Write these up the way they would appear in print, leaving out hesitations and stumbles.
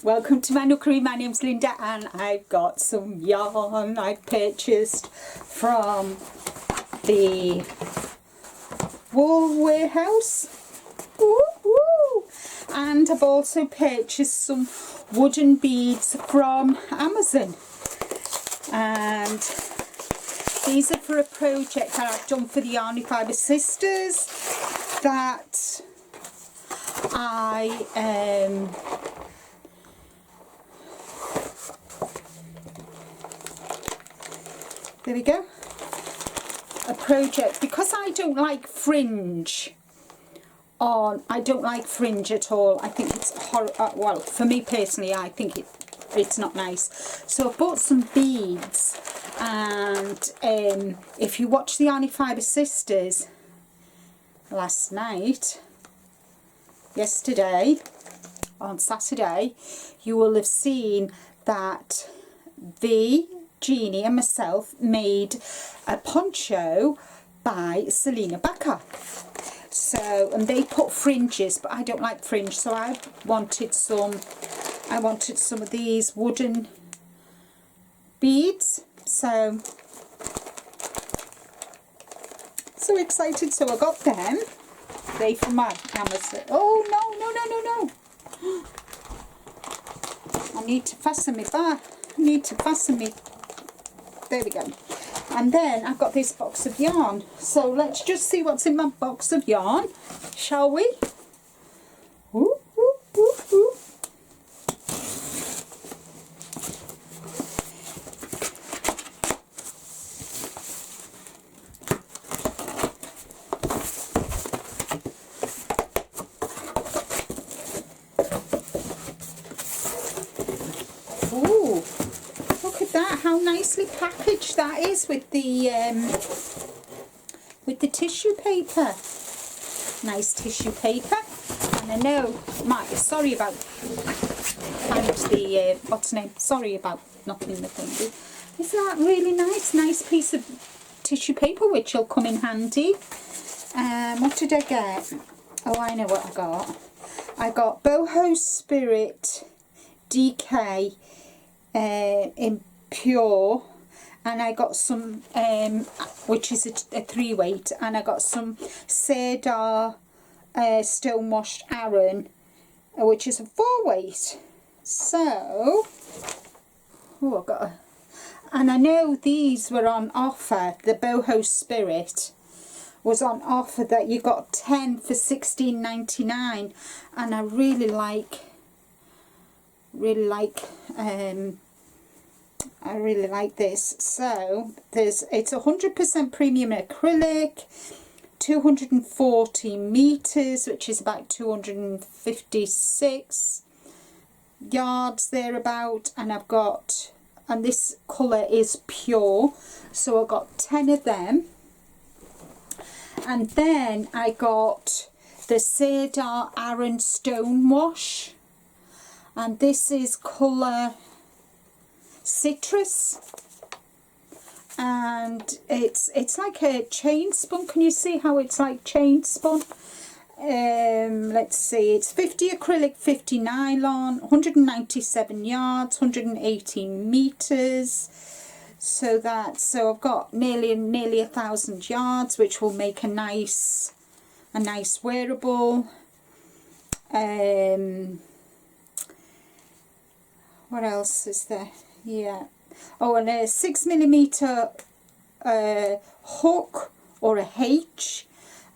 welcome to my Nookery. My name's Linda and I've got some yarn I've purchased from the Wool Warehouse. Woo-woo. And I've also purchased some wooden beads from Amazon. And these are for a project that I've done for the Yarny Fibre Sisters that there we go, a project, because I don't like fringe on, I don't like fringe at all. I think it's well, for me personally, I think it's not nice. So I bought some beads, and if you watch the Yarny Fibre Sisters last night, yesterday, on Saturday, you will have seen that Jeannie and myself made a poncho by Selena Baca. So, and they put fringes, but I don't like fringe, so I wanted some of these wooden beads. So excited. So I got them. They from my Amazon. Oh no. I need to fasten me back. There we go. And then I've got this box of yarn. So let's just see what's in my box of yarn, shall we? Ooh, ooh, ooh, ooh. Ooh, look at that, how nicely packaged that is with the tissue paper. Nice tissue paper. And I know, sorry about sorry about knocking the thing. Isn't that really nice? Nice piece of tissue paper, which will come in handy. What did I get? Oh, I know what I got. I got Boho Spirit DK in pure, and I got some which is a 3-weight, and I got some Cedar Stonewashed Aran, which is a 4-weight. So I got and I know these were on offer. The Boho Spirit was on offer, that you got 10 for $16.99, and I really like this. So it's 100% premium acrylic, 240 meters, which is about 256 yards thereabout, and and this color is pure, so I got 10 of them. And then I got the Cedar Aran Stonewash, and this is colour citrus, and it's like a chain spun. Can you see how it's like chain spun? Let's see, it's 50 acrylic, 50 nylon, 197 yards, 118 meters. So I've got nearly 1,000 yards, which will make a nice wearable. What else is there? Yeah. Oh, and a 6mm hook, or a H,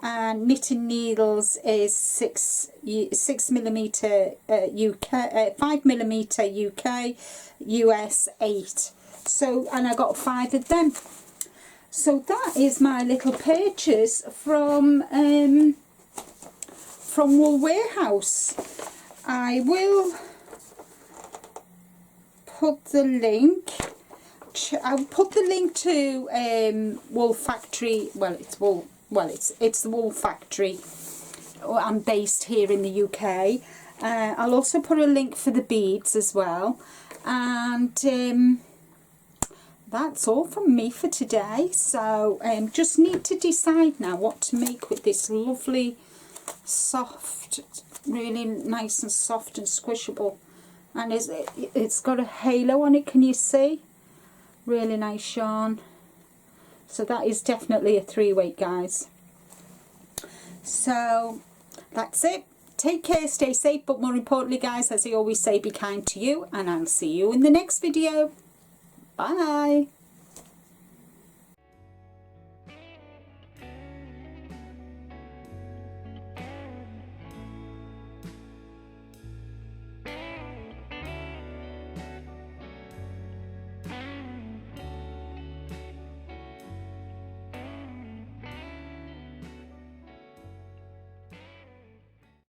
and knitting needles is 6mm UK, 5mm UK, US 8. So, and I got 5 of them. So that is my little purchase from Wool Warehouse. I will put the link. I'll put the link to Wool Factory. Well, it's Wool. Well, it's the Wool Factory. I'm based here in the UK. I'll also put a link for the beads as well. And that's all from me for today. So just need to decide now what to make with this lovely soft, really nice and soft and squishable and it's got a halo on it, can you see? Really nice yarn. So that is definitely a 3-weight, guys. So that's it. Take care, stay safe, but more importantly, guys, as I always say, be kind to you, and I'll see you in the next video. Bye.